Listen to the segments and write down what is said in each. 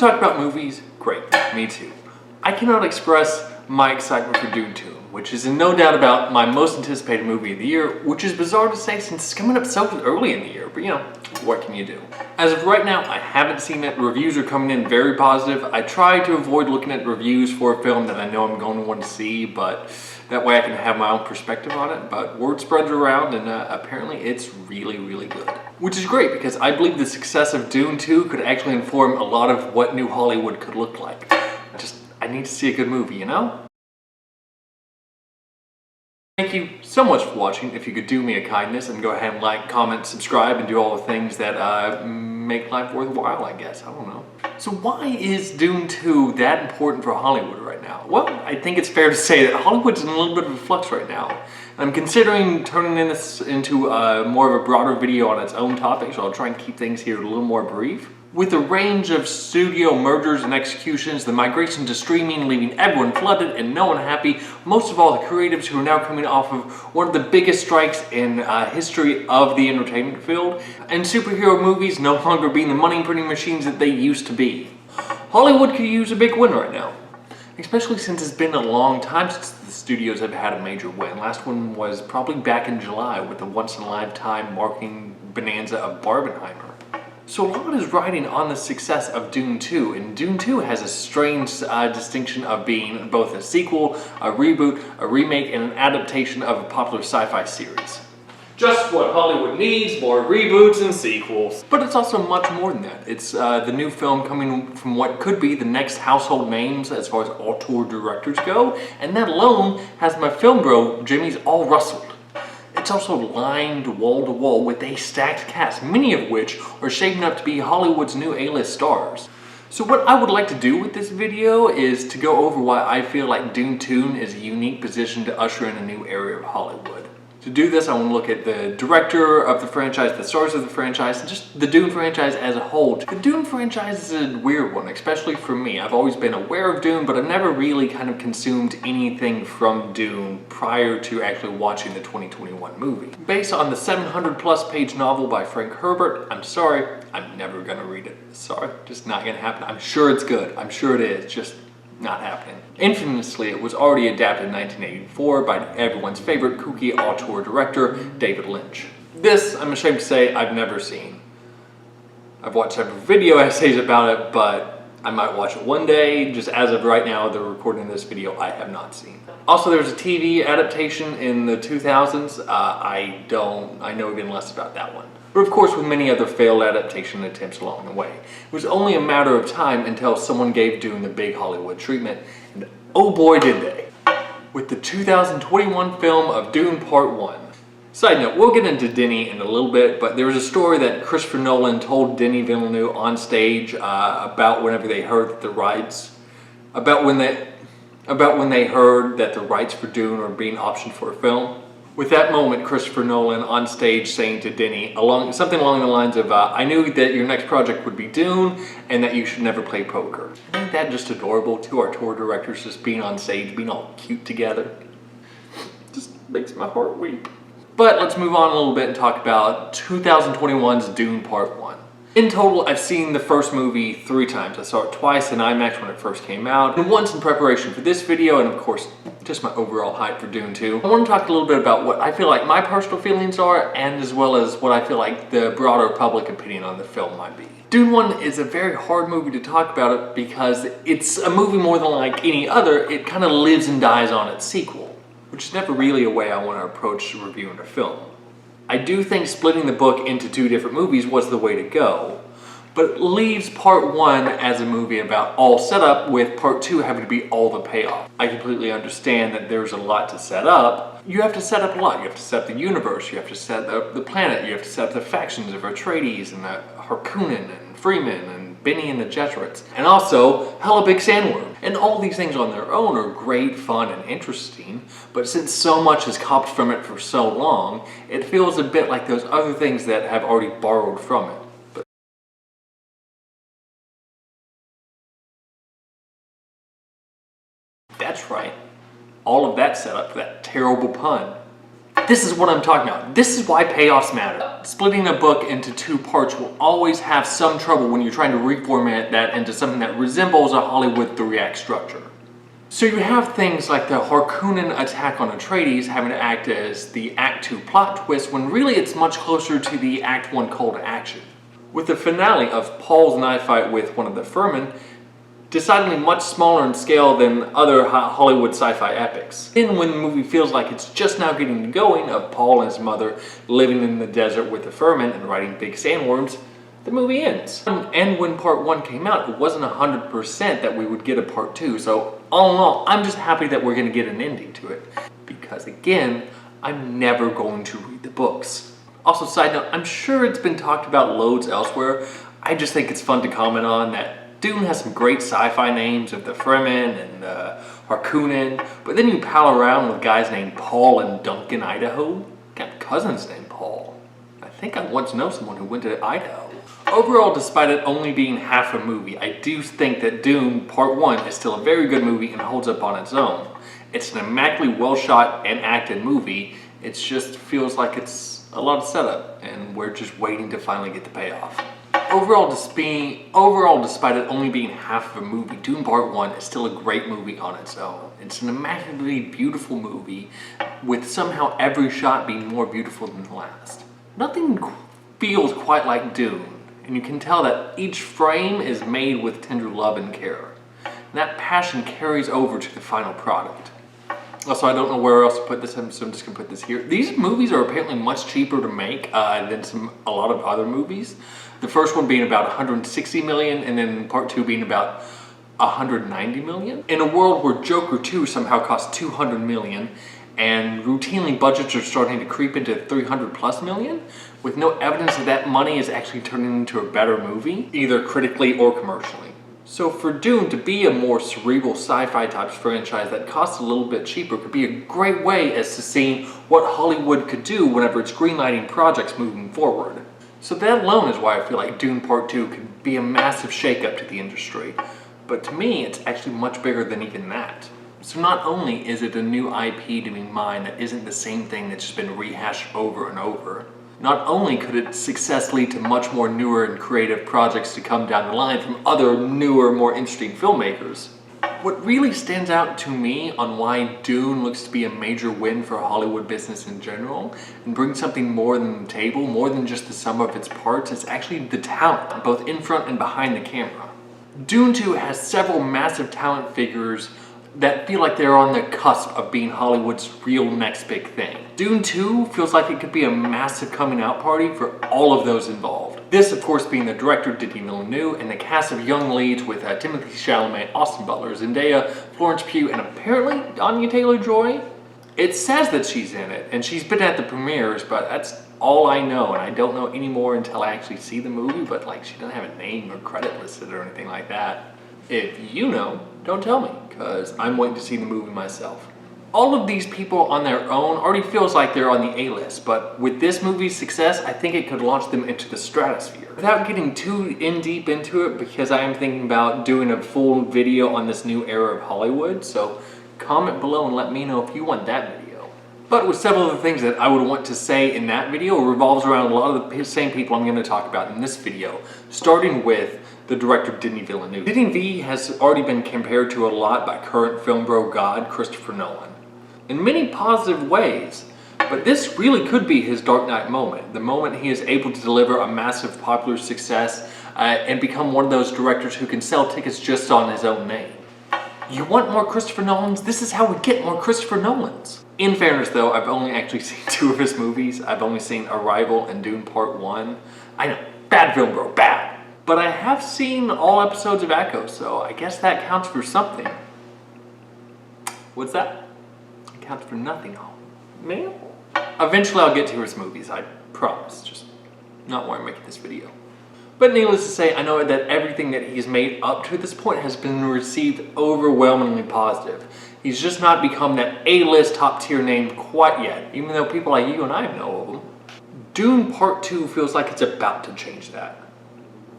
talk about movies? Great, me too. I cannot express my excitement for Dune 2, which is no doubt about my most anticipated movie of the year, which is bizarre to say since it's coming up so early in the year, but you know, what can you do? As of right now, I haven't seen it. Reviews are coming in very positive. I try to avoid looking at reviews for a film that I know I'm going to want to see, but that way I can have my own perspective on it. But word spreads around and apparently it's really, really good. Which is great because I believe the success of Dune 2 could actually inform a lot of what new Hollywood could look like. I need to see a good movie, you know? Thank you so much for watching. If you could do me a kindness and go ahead and like, comment, subscribe, and do all the things that make life worthwhile, I guess. I don't know. So why is Dune 2 that important for Hollywood right now? Well, I think it's fair to say that Hollywood's in a little bit of a flux right now. I'm considering turning this into more of a broader video on its own topic, so I'll try and keep things here a little more brief. With a range of studio mergers and executions, the migration to streaming leaving everyone flooded and no one happy, most of all the creatives who are now coming off of one of the biggest strikes in history of the entertainment field, and superhero movies no longer being the money printing machines that they used to be. Hollywood could use a big win right now, especially since it's been a long time since the studios have had a major win. Last one was probably back in July with the once-in-a-lifetime marketing bonanza of Barbenheimer. So a lot is riding on the success of Dune 2, and Dune 2 has a strange distinction of being both a sequel, a reboot, a remake, and an adaptation of a popular sci-fi series. Just what Hollywood needs, more reboots and sequels. But it's also much more than that. It's the new film coming from what could be the next household names as far as auteur directors go, and that alone has my film bro Jimmy's all rustled. It's also lined wall to wall with a stacked cast, many of which are shaping up to be Hollywood's new A-list stars. So what I would like to do with this video is to go over why I feel like Dune 2 is a unique position to usher in a new area of Hollywood. To do this, I want to look at the director of the franchise, the stars of the franchise, and just the Dune franchise as a whole. The Dune franchise is a weird one, especially for me. I've always been aware of Dune, but I've never really kind of consumed anything from Dune prior to actually watching the 2021 movie. Based on the 700+ page novel by Frank Herbert, I'm sorry, I'm never gonna read it. Sorry, just not gonna happen. I'm sure it's good, I'm sure it is, just not happening. Infamously, it was already adapted in 1984 by everyone's favorite kooky auteur director, David Lynch. This, I'm ashamed to say, I've never seen. I've watched several video essays about it, but I might watch it one day. Just as of right now, the recording of this video, I have not seen. Also, there was a TV adaptation in the 2000s. I know even less about that one. But of course, with many other failed adaptation attempts along the way, it was only a matter of time until someone gave Dune the big Hollywood treatment, and oh boy did they, with the 2021 film of Dune Part 1. Side note, we'll get into Denis in a little bit, but there was a story that Christopher Nolan told Denis Villeneuve on stage about whenever they heard that the rights, about when they heard that the rights for Dune were being optioned for a film. With that moment, Christopher Nolan on stage saying to Denis something along the lines of, I knew that your next project would be Dune and that you should never play poker. Isn't that just adorable? Two auteur directors just being on stage, being all cute together. Just makes my heart weep. But let's move on a little bit and talk about 2021's Dune Part 1. In total, I've seen the first movie 3 times. I saw it twice in IMAX when it first came out, and once in preparation for this video, and of course, just my overall hype for Dune 2. I want to talk a little bit about what I feel like my personal feelings are, and as well as what I feel like the broader public opinion on the film might be. Dune 1 is a very hard movie to talk about it because it's a movie more than like any other. It kind of lives and dies on its sequel, which is never really a way I want to approach reviewing a film. I do think splitting the book into 2 different movies was the way to go, but it leaves Part 1 as a movie about all setup, with Part 2 having to be all the payoff. I completely understand that there's a lot to set up. You have to set up a lot. You have to set up the universe, you have to set up the planet, you have to set up the factions of Atreides and Harkonnen and Freeman and Benny and the Jesuits, and also hella big sandworm. And all these things on their own are great, fun, and interesting, but since so much is copied from it for so long, it feels a bit like those other things that have already borrowed from it. That's right. All of that set up for that terrible pun. This is what I'm talking about. This is why payoffs matter. Splitting a book into 2 parts will always have some trouble when you're trying to reformat that into something that resembles a Hollywood 3-act structure. So you have things like the Harkonnen attack on Atreides having to act as the Act 2 plot twist when really it's much closer to the Act 1 call to action. With the finale of Paul's knife fight with one of the Furmen decidedly much smaller in scale than other Hollywood sci-fi epics. Then when the movie feels like it's just now getting going of Paul and his mother living in the desert with the Furmen and riding big sandworms, the movie ends. And when part 1 came out, it wasn't 100% that we would get a part 2, so all in all, I'm just happy that we're going to get an ending to it. Because again, I'm never going to read the books. Also, side note, I'm sure it's been talked about loads elsewhere. I just think it's fun to comment on that Dune has some great sci-fi names of the Fremen and the Harkonnen, but then you pal around with guys named Paul and Duncan, Idaho. Got cousins named Paul. I think I once know someone who went to Idaho. Overall, despite it only being half a movie, I do think that Dune Part 1 is still a very good movie and holds up on its own. It's an immaculately well shot and acted movie. It just feels like it's a lot of setup and we're just waiting to finally get the payoff. Overall, despite it only being half of a movie, Dune Part 1 is still a great movie on its own. It's an immaculately beautiful movie with somehow every shot being more beautiful than the last. Nothing feels quite like Dune, and you can tell that each frame is made with tender love and care. And that passion carries over to the final product. Also, I don't know where else to put this, so I'm just going to put this here. These movies are apparently much cheaper to make than a lot of other movies. The first one being about 160 million, and then part 2 being about 190 million. In a world where Joker 2 somehow cost 200 million, and routinely budgets are starting to creep into 300 plus million, with no evidence that that money is actually turning into a better movie, either critically or commercially. So for Dune to be a more cerebral sci-fi type franchise that costs a little bit cheaper could be a great way as to seeing what Hollywood could do whenever it's greenlighting projects moving forward. So that alone is why I feel like Dune Part 2 could be a massive shakeup to the industry. But to me, it's actually much bigger than even that. So not only is it a new IP to be mined that isn't the same thing that's just been rehashed over and over, not only could its success lead to much more newer and creative projects to come down the line from other newer, more interesting filmmakers. What really stands out to me on why Dune looks to be a major win for Hollywood business in general and brings something more than the table, more than just the sum of its parts, is actually the talent, both in front and behind the camera. Dune 2 has several massive talent figures that feel like they're on the cusp of being Hollywood's real next big thing. Dune 2 feels like it could be a massive coming out party for all of those involved. This, of course, being the director Denis Villeneuve and the cast of young leads with Timothée Chalamet, Austin Butler, Zendaya, Florence Pugh, and apparently Anya Taylor-Joy. It says that she's in it, and she's been at the premieres, but that's all I know, and I don't know any more until I actually see the movie, but like she doesn't have a name or credit listed or anything like that. If you know, don't tell me, because I'm waiting to see the movie myself. All of these people on their own already feels like they're on the A-list, but with this movie's success, I think it could launch them into the stratosphere. Without getting too deep into it, because I am thinking about doing a full video on this new era of Hollywood, so comment below and let me know if you want that video. But with several of the things that I would want to say in that video revolves around a lot of the same people I'm going to talk about in this video, starting with the director Denis Villeneuve. Denis V has already been compared to a lot by current film bro god Christopher Nolan, in many positive ways, but this really could be his Dark Knight moment, the moment he is able to deliver a massive popular success and become one of those directors who can sell tickets just on his own name. You want more Christopher Nolans? This is how we get more Christopher Nolans. In fairness though, I've only actually seen 2 of his movies. I've only seen Arrival and Dune Part 1. I know, bad film bro, bad. But I have seen all episodes of Echo, so I guess that counts for something. What's that? It counts for nothing, oh man. Eventually I'll get to his movies, I promise. Just not why I'm making this video. But needless to say, I know that everything that he's made up to this point has been received overwhelmingly positive. He's just not become that A-list top tier name quite yet, even though people like you and I know of him. Dune Part 2 feels like it's about to change that.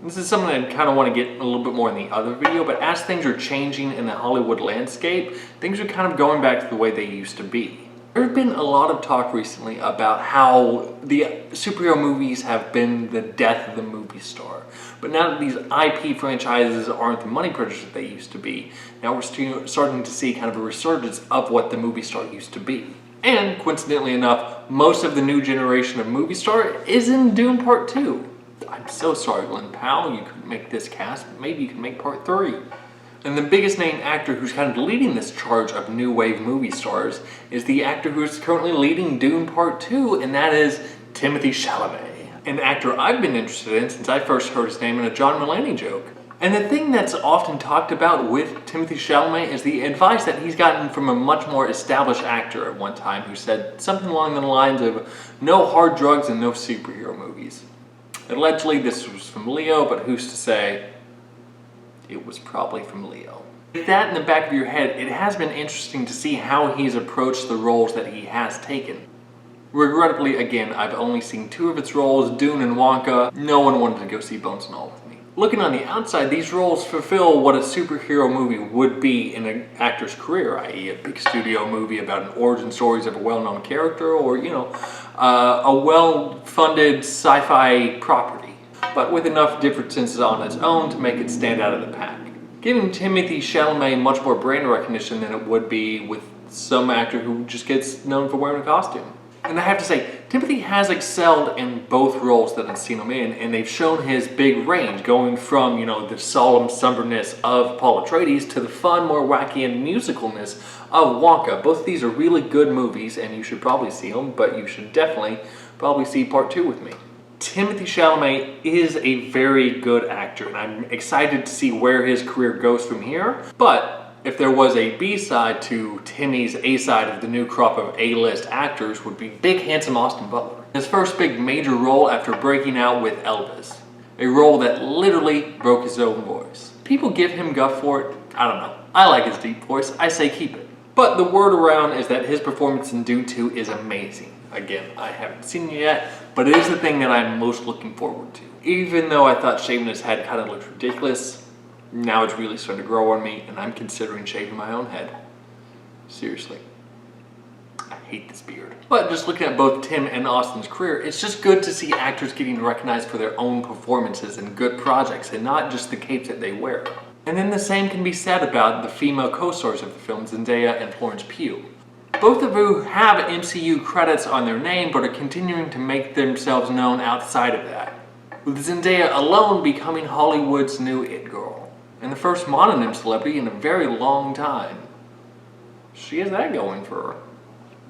This is something I kind of want to get a little bit more in the other video, but as things are changing in the Hollywood landscape, things are kind of going back to the way they used to be. There's been a lot of talk recently about how the superhero movies have been the death of the movie star. But now that these IP franchises aren't the money producers they used to be, now we're starting to see kind of a resurgence of what the movie star used to be. And coincidentally enough, most of the new generation of movie star is in Dune Part 2. I'm so sorry, Glenn Powell, you couldn't make this cast, but maybe you can make Part 3. And the biggest name actor who's kind of leading this charge of new wave movie stars is the actor who's currently leading Dune Part 2, and that is Timothée Chalamet, an actor I've been interested in since I first heard his name in a John Mulaney joke. And the thing that's often talked about with Timothée Chalamet is the advice that he's gotten from a much more established actor at one time who said something along the lines of no hard drugs and no superhero movies. Allegedly this was from Leo, but who's to say? It was probably from Leo. With that in the back of your head, it has been interesting to see how he's approached the roles that he has taken. Regrettably, again, I've only seen 2 of its roles, Dune and Wonka. No one wanted to go see Bones and All with me. Looking on the outside, these roles fulfill what a superhero movie would be in an actor's career, i.e. a big studio movie about an origin stories of a well-known character, or, a well-funded sci-fi property, but with enough differences on its own to make it stand out of the pack. Giving Timothée Chalamet much more brand recognition than it would be with some actor who just gets known for wearing a costume. And I have to say, Timothée has excelled in both roles that I've seen him in, and they've shown his big range, going from, the solemn somberness of Paul Atreides to the fun, more wacky and musicalness of Wonka. Both of these are really good movies, and you should probably see them, but you should definitely probably see Part 2 with me. Timothée Chalamet is a very good actor, and I'm excited to see where his career goes from here. But if there was a B-side to Timmy's A-side of the new crop of A-list actors, would be big handsome Austin Butler. His first big major role after breaking out with Elvis. A role that literally broke his own voice. People give him guff for it. I don't know. I like his deep voice. I say keep it. But the word around is that his performance in Dune 2 is amazing. Again, I haven't seen it yet, but it is the thing that I'm most looking forward to. Even though I thought shaving his head kind of looked ridiculous, now it's really starting to grow on me, and I'm considering shaving my own head. Seriously. I hate this beard. But just looking at both Tim and Austin's career, it's just good to see actors getting recognized for their own performances in good projects, and not just the capes that they wear. And then the same can be said about the female co-stars of the film, Zendaya and Florence Pugh. Both of whom have MCU credits on their name, but are continuing to make themselves known outside of that. With Zendaya alone becoming Hollywood's new it girl, and the first mononym celebrity in a very long time. She has that going for her.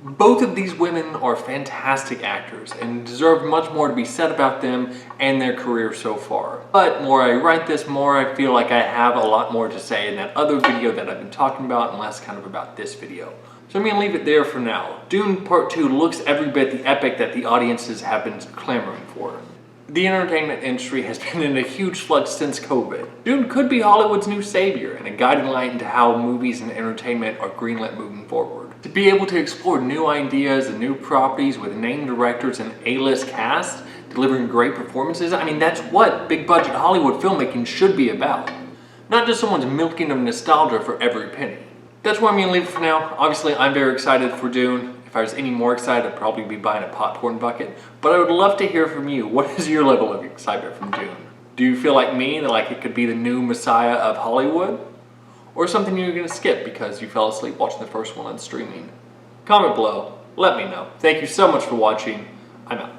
Both of these women are fantastic actors and deserve much more to be said about them and their career so far. But more I write this, more I feel like I have a lot more to say in that other video that I've been talking about, and less kind of about this video. So I'm going to leave it there for now. Dune Part 2 looks every bit the epic that the audiences have been clamoring for. The entertainment industry has been in a huge flux since COVID. Dune could be Hollywood's new savior and a guiding light into how movies and entertainment are greenlit moving forward. To be able to explore new ideas and new properties with named directors and A-list cast, delivering great performances, I mean, that's what big budget Hollywood filmmaking should be about. Not just someone's milking of nostalgia for every penny. That's where I'm going to leave it for now. Obviously, I'm very excited for Dune. If I was any more excited, I'd probably be buying a popcorn bucket. But I would love to hear from you. What is your level of excitement from Dune? Do you feel like me, that like it could be the new messiah of Hollywood? Or something you're going to skip because you fell asleep watching the first one on streaming? Comment below. Let me know. Thank you so much for watching. I'm out.